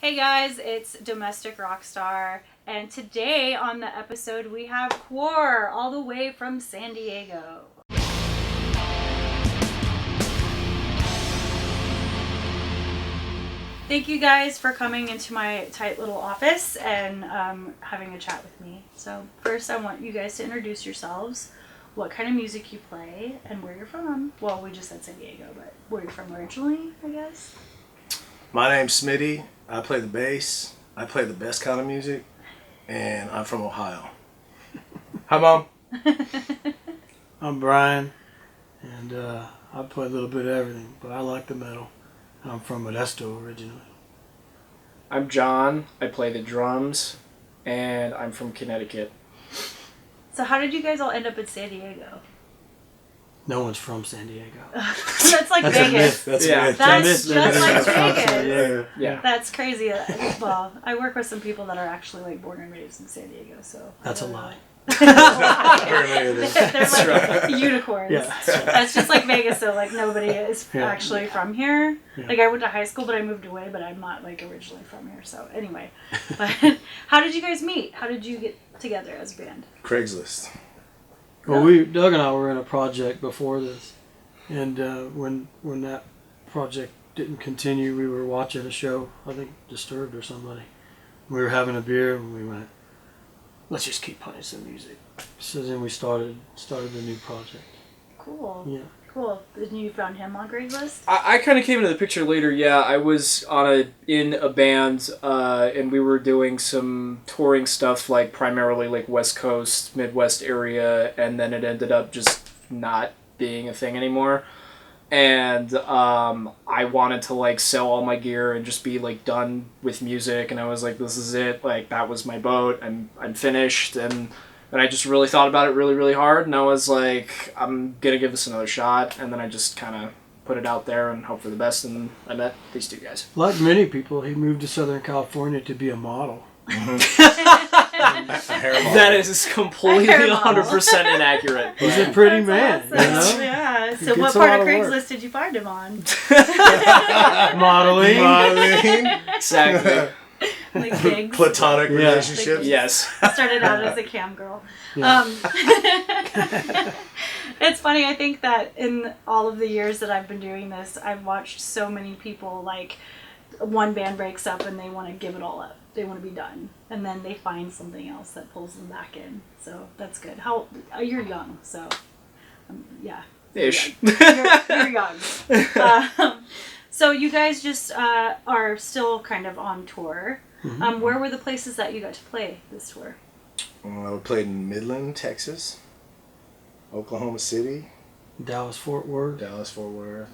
Hey guys, it's Domestic Rockstar, and today on the episode we have Quor, all the way from San Diego. Thank you guys for coming into my tight little office and having a chat with me. So first I want you guys to introduce yourselves, what kind of music you play, and where you're from. Well, we just said San Diego, but where you're from originally, I guess. My name's Smitty. I play the bass. I play the best kind of music, and I'm from Ohio. Hi, Mom. I'm Brian, and I play a little bit of everything, but I like the metal. I'm from Modesto originally. I'm John. I play the drums, and I'm from Connecticut. So how did you guys all end up in San Diego? No one's from San Diego. That's like Vegas. That's Yeah. That's just like Vegas. Yeah. Yeah. That's crazy. Well, I work with some people that are actually like born and raised in San Diego, so That's a lie. They're like unicorns. Yeah. That's just like Vegas, though. Like nobody is Yeah. actually from here. Yeah. Like I went to high school, but I moved away. But I'm not like originally from here. So anyway, but how did you guys meet? How did you get together as a band? Craigslist. Well, Doug and I were in a project before this, and when that project didn't continue, we were watching a show, I think Disturbed or somebody. We were having a beer, and we went, let's just keep playing some music. So then we started the new project. Cool. Yeah. Cool. Then you found him on Craigslist? I kind of came into the picture later. Yeah, I was in a band, and we were doing some touring stuff, like primarily like West Coast, Midwest area, and then it ended up just not being a thing anymore. And I wanted to like sell all my gear and just be like done with music, and I was like, this is it. Like that was my boat. I'm finished, and I just really thought about it really, really hard, and I was like, I'm gonna give this another shot. And then I just kind of put it out there and hope for the best, and I met these two guys. Like many people, he moved to Southern California to be a model. That is completely 100% inaccurate. He's a pretty man, Awesome. you know? Yeah. He So what gets a part lot of of work. Craigslist did you find him on? Modeling. Exactly. Like gigs? Platonic Yeah. relationships. Yes. Started out as a cam girl. Yeah. It's funny, I think that in all of the years that I've been doing this, I've watched so many people, like, one band breaks up and they want to give it all up. They want to be done. And then they find something else that pulls them back in. So that's good. You're young, so, yeah. Ish. You're young. So you guys just are still kind of on tour. Mm-hmm. Where were the places that you got to play this tour? We played in Midland, Texas, Oklahoma City, Dallas-Fort Worth. Dallas-Fort Worth,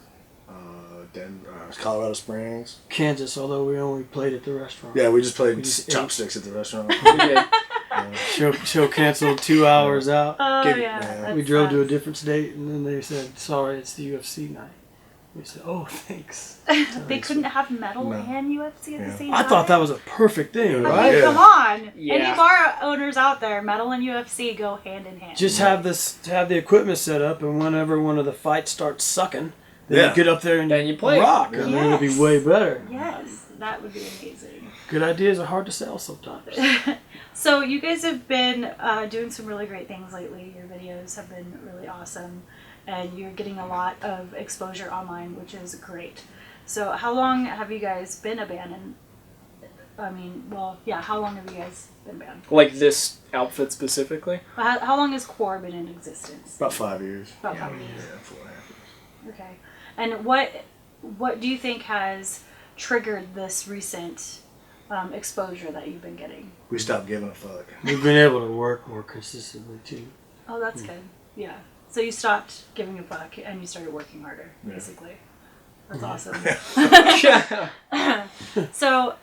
Denver, Colorado Springs. Kansas, although we only played at the restaurant. Yeah, we just played We just chopsticks at the restaurant. We did. Show canceled 2 hours out. Oh, Give- yeah. yeah. that We drove to a sucks. different state, and then they said, sorry, it's the UFC night. We said, oh, thanks. They couldn't have metal No. and UFC at Yeah. the same I time. thought that was a perfect thing, I mean, right? Yeah. come on. Yeah. Any bar owners out there, metal and UFC go hand in hand. Just have the equipment set up, and whenever one of the fights starts sucking, then Yeah. you get up there and Then you play. rock, and then it'll be Yes. way better. Yes, that would be amazing. Good ideas are hard to sell sometimes. So you guys have been doing some really great things lately. Your videos have been really awesome, and you're getting a lot of exposure online, which is great. So how long have you guys been a band? And how long have you guys been a band? Like this outfit specifically? How long has Quor been in existence? About 5 years. About 5 years. Yeah, 4.5 years. Okay. And what do you think has triggered this recent exposure that you've been getting? We stopped giving a fuck. We've been able to work more consistently, too. Oh, that's good. Yeah. So you stopped giving a fuck and you started working harder, Yeah. basically. That's awesome. Yeah. So,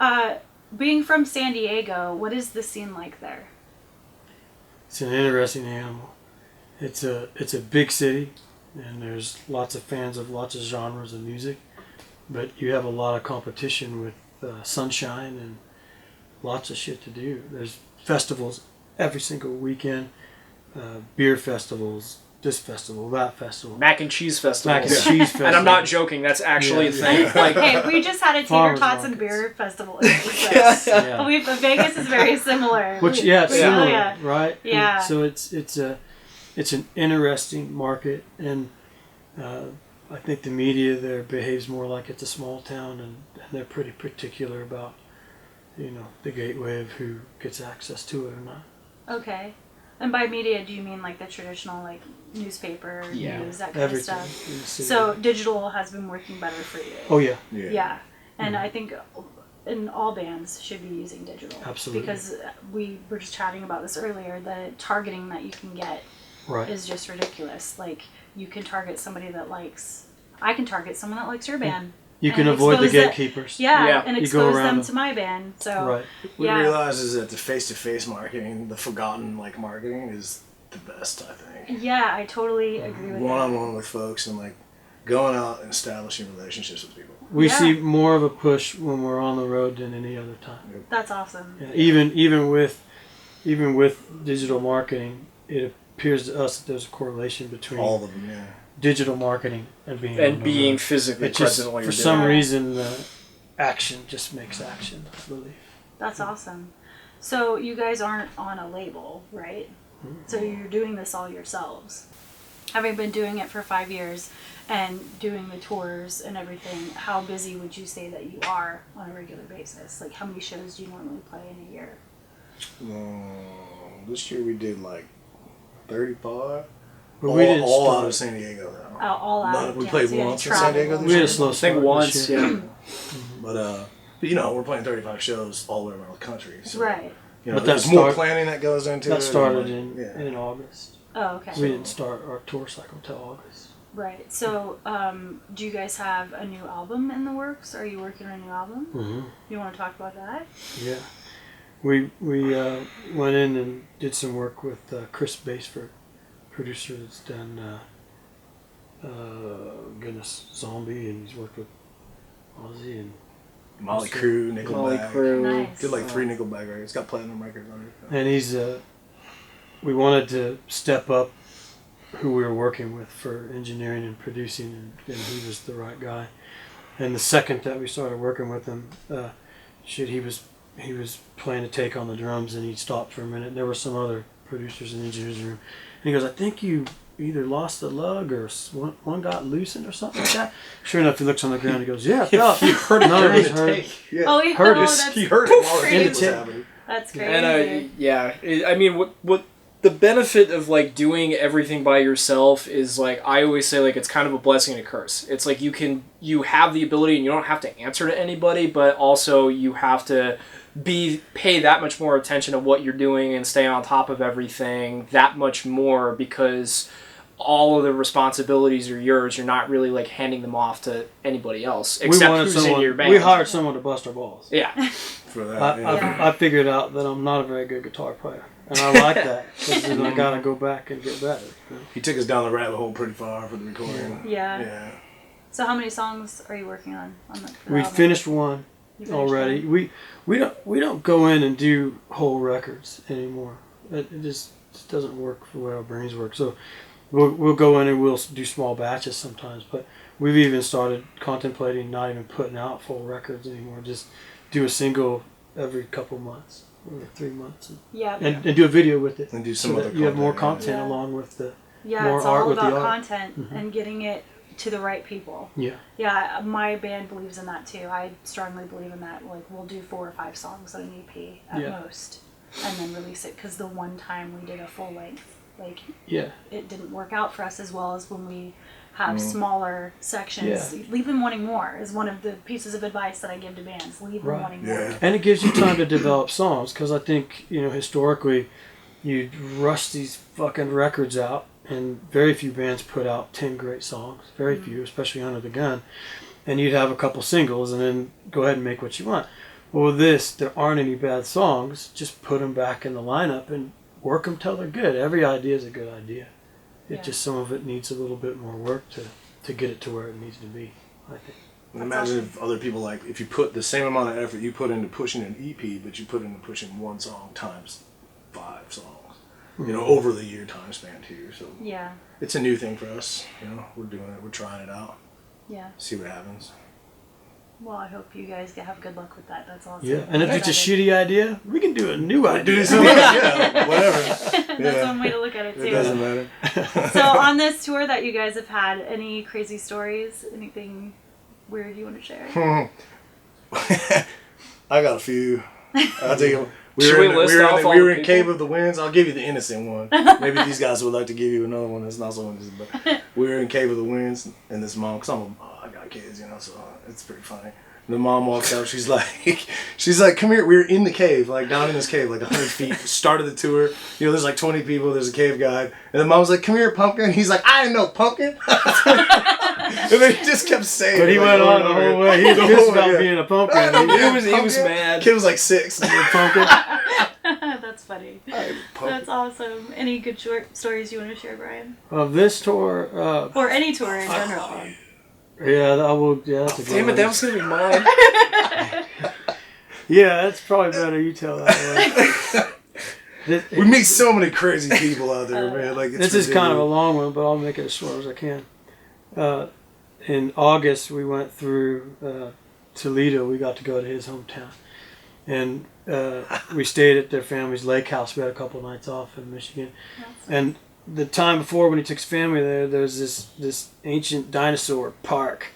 being from San Diego, what is the scene like there? It's an interesting animal. It's a big city, and there's lots of fans of lots of genres of music, but you have a lot of competition with sunshine and lots of shit to do. There's festivals every single weekend, beer festivals, this festival, that festival. Mac and cheese festival. Mac and cheese festival. And I'm not joking. That's actually a thing. Like, hey, we just had a tater Farmers tots and markets. beer festival. Yeah. Vegas is very similar. Which it's similar, yeah. right? Yeah. And so it's an interesting market, and I think the media there behaves more like it's a small town, and they're pretty particular about, the gateway of who gets access to it or not. Okay. And by media, do you mean like the traditional like newspaper, news, that kind Everything. of stuff? So digital has been working better for you. Oh yeah. Yeah. And I think in all bands should be using digital. Absolutely. Because we were just chatting about this earlier. The targeting that you can get is just ridiculous. Like you can target somebody that likes. I can target someone that likes your band. You can and avoid the expose gatekeepers. and You go expose around them them. to my band. So Right. What we realize is that the face-to-face marketing, the forgotten marketing, is the best. I think. Yeah, I totally agree with One-on-one with folks and going out and establishing relationships with people. We see more of a push when we're on the road than any other time. that. That's awesome. Yeah, even with digital marketing, it appears to us that there's a correlation between All of them, yeah. digital marketing and being on the being road. physically It just, present while for you're doing some it. reason, action just makes action, I believe. That's awesome. So you guys aren't on a label, right? So you're doing this all yourselves. Having been doing it for 5 years and doing the tours and everything, how busy would you say that you are on a regular basis? Like how many shows do you normally play in a year? This year we did 35. But we didn't all start. out of San Diego though. All out. We yeah, played so you had to once in San Diego travel. this We had a year. slow I start think once, this year. yeah. But we're playing 35 shows all the way around the country. So, Right. But there's that more start- planning that goes into it. That started and, in August. Oh, okay. We didn't start our tour cycle till August. Right. So, do you guys have a new album in the works? Are you working on a new album? Mm-hmm. You want to talk about that? Yeah. We went in and did some work with Chris Baseford, producer that's done Zombie, and he's worked with Ozzy and Molly Crew, Nickelback. Molly Crew. Nice. Did 3 Nickelback records. It's got platinum records on it. and he's we wanted to step up who we were working with for engineering and producing, and he was the right guy. And the second that we started working with him, he was playing a take on the drums, and he stopped for a minute. There were some other producers and engineers in the room, and he goes, "I think you either lost the lug or one got loosened or something like that." Sure enough, he looks on the ground. He goes, "Yeah, it felt." You heard it None of during us the heard. take. Yeah. Oh, yeah. Heard Oh, it. that's You heard it while the crazy. take was happening. That's crazy. And I mean, what the benefit of doing everything by yourself is I always say it's kind of a blessing and a curse. It's you have the ability and you don't have to answer to anybody, but also you have to pay that much more attention to what you're doing and stay on top of everything that much more, because all of the responsibilities are yours. You're not really handing them off to anybody else except who's in your band. We hired someone to bust our balls. Yeah. For that, I figured out that I'm not a very good guitar player, and I like that because then I gotta go back and get better. He took us down the rabbit hole pretty far for the recording. Yeah. Yeah. So how many songs are you working on the We album? finished one You finished already. one? We don't go in and do whole records anymore. It just doesn't work for the way our brains work. So we'll go in and we'll do small batches sometimes. But we've even started contemplating not even putting out full records anymore. Just do a single every couple months or 3 months, Yeah. and do a video with it. And do some so other that you have more content, content yeah. along with the Yeah, more it's art all with the about art. content and getting it to the right people. Yeah. Yeah, my band believes in that too. I strongly believe in that. We'll do 4 or 5 songs on an EP at most, and then release it. Because the one time we did a full length, it didn't work out for us as well as when we have smaller sections. Yeah. Leave them wanting more is one of the pieces of advice that I give to bands. Leave them wanting more. And it gives you time to develop songs, because I think, historically, you'd rush these fucking records out, and very few bands put out 10 great songs. Very few, especially under the gun. And you'd have a couple singles, and then go ahead and make what you want. Well, with this, there aren't any bad songs. Just put them back in the lineup and work them till they're good. Every idea is a good idea. It just, some of it needs a little bit more work to get it to where it needs to be, I think. And imagine if other people if you put the same amount of effort you put into pushing an EP, but you put into pushing one song times 5 songs. over the year time span too. So Yeah. it's a new thing for us. We're doing it. We're trying it out. Yeah. See what happens. Well, I hope you guys have good luck with that. That's awesome. Yeah, and if it's a shitty idea, we can do a new idea. Do something else, yeah, whatever. That's one way to look at it too. It doesn't matter. So on this tour that you guys have had, any crazy stories? Anything weird you want to share? I got a few. I'll tell you. Should we list off all we were the in people? Cave of the Winds. I'll give you the innocent one. Maybe these guys would like to give you another one that's not so innocent. But we were in Cave of the Winds, and this mom, because I got kids, so it's pretty funny. And the mom walks out. She's like, come here. We were in the cave, like down in this cave, like 100 feet. Started the tour. There's like 20 people. There's a cave guide, and the mom was like, "Come here, pumpkin." He's like, "I didn't know pumpkin." And then he just kept saying. But he went on the whole way. He was pissed about being a pumpkin. He was mad. Kid was like 6. Pumpkin. That's funny. That's awesome. Any good short stories you want to share, Brian? Of this tour, Or any tour in general. yeah, I will. Yeah, that's a good Damn one. it, that was gonna be mine. Yeah, that's probably better. You tell that one. We meet so many crazy people out there, man. Like This is kind of a long one, but I'll make it as short as I can. In August, we went through Toledo. We got to go to his hometown. And we stayed at their family's lake house. We had a couple nights off in Michigan. And the time before, when he took his family there was this ancient dinosaur park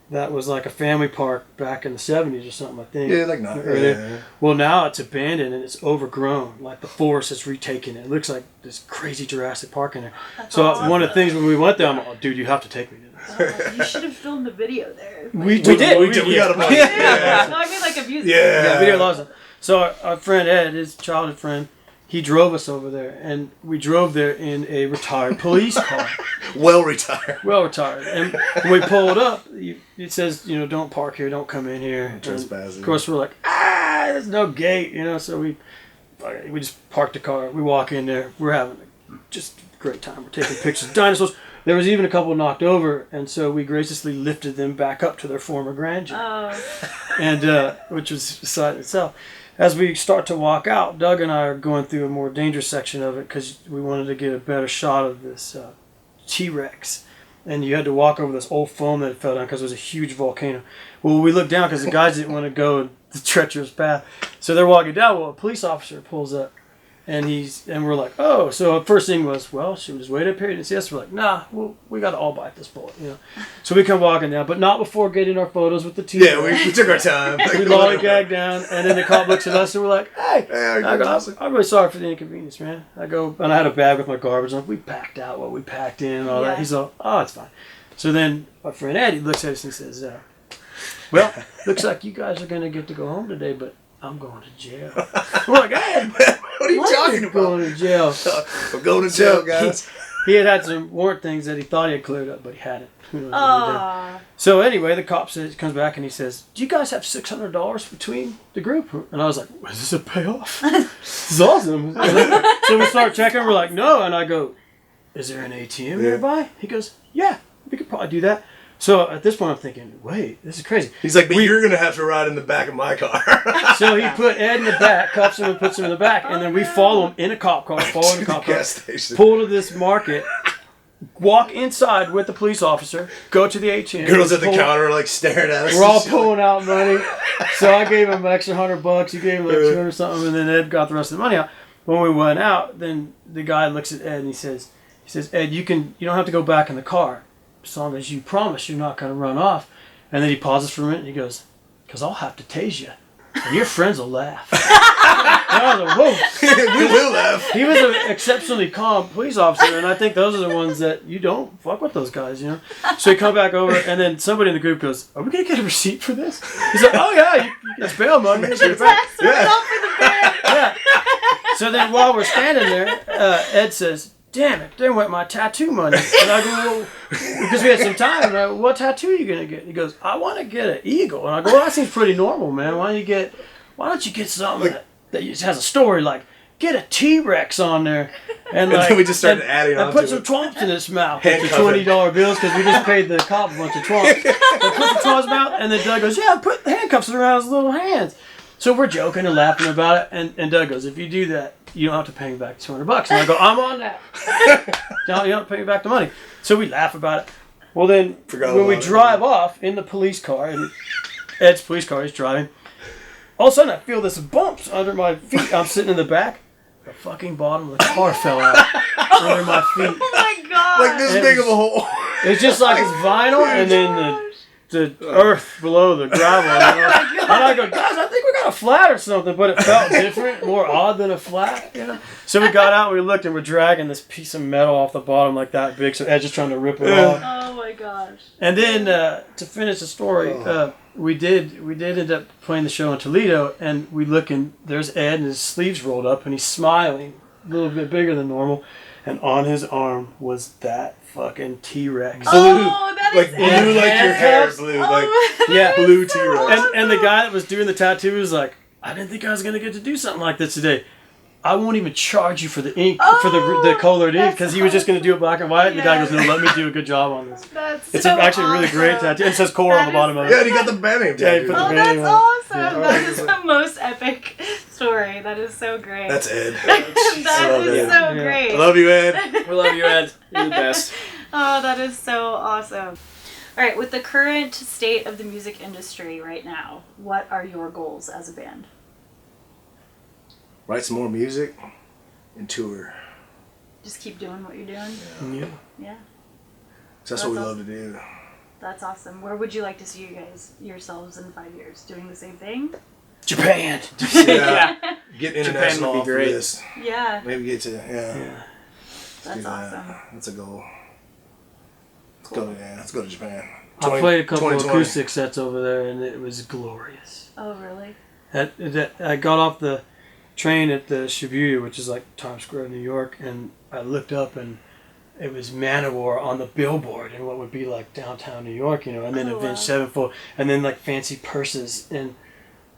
that was like a family park back in the 70s or something, I think. Yeah, like not. Yeah. Well, now it's abandoned and it's overgrown. Like the forest has retaken it. It looks like this crazy Jurassic Park in there. That's So awesome. one of the things when we went there, I'm like, oh, dude, you have to take me to this. You should have filmed a video there. We did. We We got a bunch. Yeah. No, I mean like a music Yeah. We did lots of. So our friend Ed, his childhood friend, he drove us over there, and we drove there in a retired police car. Well retired. Well retired. And when we pulled up, it says, don't park here, don't come in here. And Trespassing. of course, we're like, there's no gate, so we just parked the car. We walk in there. We're having just a great time. We're taking pictures of dinosaurs. There was even a couple knocked over, and so we graciously lifted them back up to their former grandeur. And which was a sight in itself. As we start to walk out, Doug and I are going through a more dangerous section of it because we wanted to get a better shot of this T-Rex. And you had to walk over this old foam that fell down because it was a huge volcano. Well, we looked down because the guys didn't want to go the treacherous path. So they're walking down. Well, a police officer pulls up. And we're like, oh. So the first thing was, well, should we just wait up here and see us? We're like, nah, we got to all bite this bullet, So we come walking down, but not before getting our photos with the T-Rex. Yeah, we took our time. We lollygagged down, and then the cop looks at us, and we're like, hey. I'm really sorry for the inconvenience, man. And I had a bag with my garbage on. We packed out what we packed in and all that. He's like, oh, it's fine. So then my friend Eddie looks at us and says, well, looks like you guys are going to get to go home today, but I'm going to jail. We're like, hey, what are you talking about? Going to jail. I'm going to jail, guys. He had some warrant things that he thought he had cleared up, but he hadn't. Who knows what he did. So anyway, the cop comes back and he says, do you guys have $600 between the group? And I was like, is this a payoff? This is awesome. So we start checking. We're like, no. And I go, is there an ATM nearby? He goes, yeah, we could probably do that. So at this point, I'm thinking, wait, this is crazy. He's like, but you're going to have to ride in the back of my car. So he put Ed in the back, cuffs him and puts him in the back. And then we follow him in a cop car, follow in a cop car, gas station. pull to this market, walk inside with the police officer, go to the ATM. Girls at the counter like staring at us. We're all pulling out money. So I gave him an extra $100. He gave him like 200 something, and then Ed got the rest of the money out. When we went out, then the guy looks at Ed and he says, Ed, you don't have to go back in the car. As long as you promise you're not going to run off. And then he pauses for a minute and he goes, because I'll have to tase you. And your friends will laugh. And I was like, whoa. We will laugh. He was an exceptionally calm police officer, and I think those are the ones that you don't fuck with those guys, So he come back over, and then somebody in the group goes, are we going to get a receipt for this? He's like, oh yeah, it's bail money. Yeah. So then while we're standing there, Ed says, damn it, they went my tattoo money. And I go, well, because we had some time. And I go, what tattoo are you going to get? He goes, I want to get an eagle. And I go, well, that seems pretty normal, man. Why don't you get something that has a story, like, get a T-Rex on there. And then we just started adding on and put to some it. trumps in his mouth. Handcuff The $20 bills, because we just paid the cop a bunch of trumps. So put the trumps in his mouth, and then Doug goes, yeah, put the handcuffs around his little hands. So we're joking and laughing about it, and Doug goes, if you do that, you don't have to pay me back $200. And I go, I'm on that. No, you don't pay me back the money. So we laugh about it. Well, then when we drive off in the police car, and Ed's police car, he's driving, all of a sudden I feel this bumps under my feet. I'm sitting in the back. The fucking bottom of the car fell out under my feet. Oh my god! Like this big of a hole. It's just like it's vinyl, and then the earth below the gravel. And I go, guys, I think we got a flat or something, but it felt different, more odd than a flat. You know? So we got out, we looked, and we're dragging this piece of metal off the bottom like that big. So Ed's just trying to rip it off. Oh my gosh! And then to finish the story, we did end up playing the show in Toledo, and we look, and there's Ed, and his sleeves rolled up, and he's smiling, a little bit bigger than normal, and on his arm was that fucking T-Rex. Oh, that Like is blue, like your hair is blue, like Yeah. blue so T-Rex. awesome. And the guy that was doing the tattoo was like, I didn't think I was gonna get to do something like this today. I won't even charge you for the ink, for the colored ink, because he was just gonna do it black and white. And the guy goes, no, let me do a good job on this. That's It's so actually a really great awesome. tattoo. It says Quor on the bottom of it. Yeah, and he got the band name Yeah, he tattooed. put the Oh, band that's name on it. awesome! Yeah. That is the most epic story. That is so great. That's Ed. That love is Ed. so Yeah. great. I love you, Ed. We love you, Ed. You're the best. Oh, that is so awesome. All right, with the current state of the music industry right now, what are your goals as a band? Write some more music and tour. Just keep doing what you're doing? Yeah. Yeah. 'Cause that's what we That's love to do. That's awesome. Where would you like to see you guys, yourselves in 5 years? Doing the same thing? Japan. Yeah. Get Japan international would be off the great. list. Yeah, Maybe get to, Yeah. Let's that's do that. awesome. That's a goal. Cool. Let's go to Japan. I played a couple of 2020. acoustic sets over there, and it was glorious. Oh, really? I got off the train at the Shibuya, which is like Times Square, New York, and I looked up, and it was Manowar on the billboard in what would be like downtown New York, you know, and then Oh, Avenged wow. Sevenfold, and then like fancy purses, and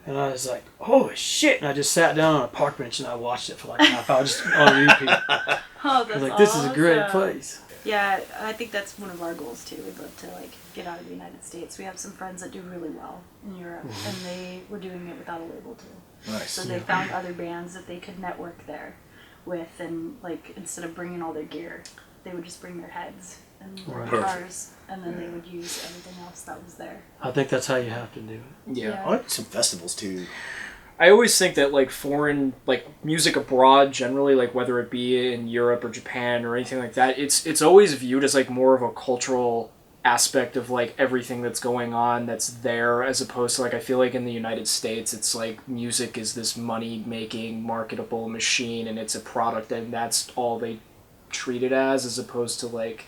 I was like, holy shit! And I just sat down on a park bench and I watched it for like a half hour, just on repeat. I Oh, that's was like, this is a great awesome. place. Yeah, I think that's one of our goals too. We'd love to like get out of the United States. We have some friends that do really well in Europe, and they were doing it without a label too. Nice. So they found other bands that they could network there with, and like instead of bringing all their gear, they would just bring their heads and their Right. guitars, and then they would use everything else that was there. I think that's how you have to do it. Yeah. I like some festivals too. I always think that like foreign like music abroad generally, like whether it be in Europe or Japan or anything like that, it's always viewed as like more of a cultural aspect of like everything that's going on that's there, as opposed to like I feel like in the United States it's like music is this money making marketable machine and it's a product and that's all they treat it as opposed to like,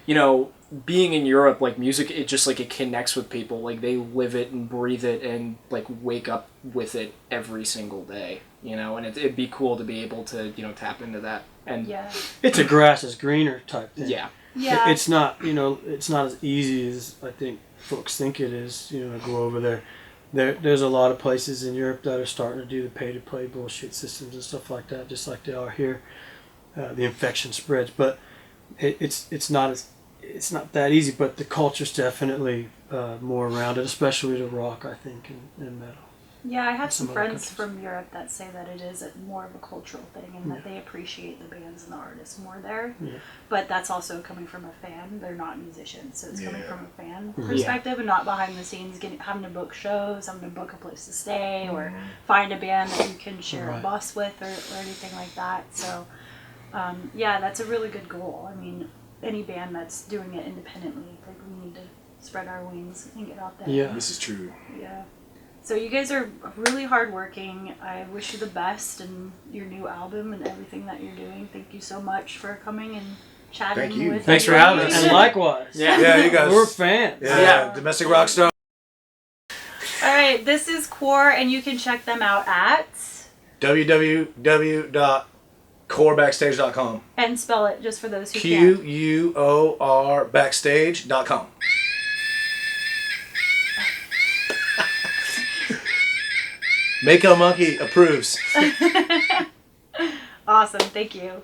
you know, being in Europe, like music, it just like it connects with people. Like they live it and breathe it and like wake up with it every single day, you know. And it'd be cool to be able to, you know, tap into that. And Yeah, It's a grass is greener type thing. yeah, yeah. It's not, you know, it's not as easy as I think folks think it is, you know, to go over there. There's a lot of places in Europe that are starting to do the pay-to-play bullshit systems and stuff like that, just like they are here. The infection spreads, but it's not that easy. But the culture's definitely more around it, especially to rock, I think, and metal. Yeah, I have some some other friends countries. from Europe that say that it is more of a cultural thing and that they appreciate the bands and the artists more there. Yeah. But that's also coming from a fan. They're not musicians, so it's coming Yeah. from a fan Mhm. perspective and not behind the scenes, having to book shows, having to book a place to stay, or find a band that you can share a Right. bus with or anything like that. So, yeah, that's a really good goal. I mean, any band that's doing it independently, like we need to spread our wings and get out there. Yeah. This is true. Yeah. So you guys are really hardworking. I wish you the best in your new album and everything that you're doing. Thank you so much for coming and chatting Thank you. with Thanks for everybody. having us. And likewise. Yeah. Yeah, you guys. We're fans. Yeah, Domestic Rockstar. All right, this is Quor, and you can check them out at www.corbackstage.com. and spell it just for those who can't. QUOR backstage.com. Mako Monkey approves. Awesome. Thank you.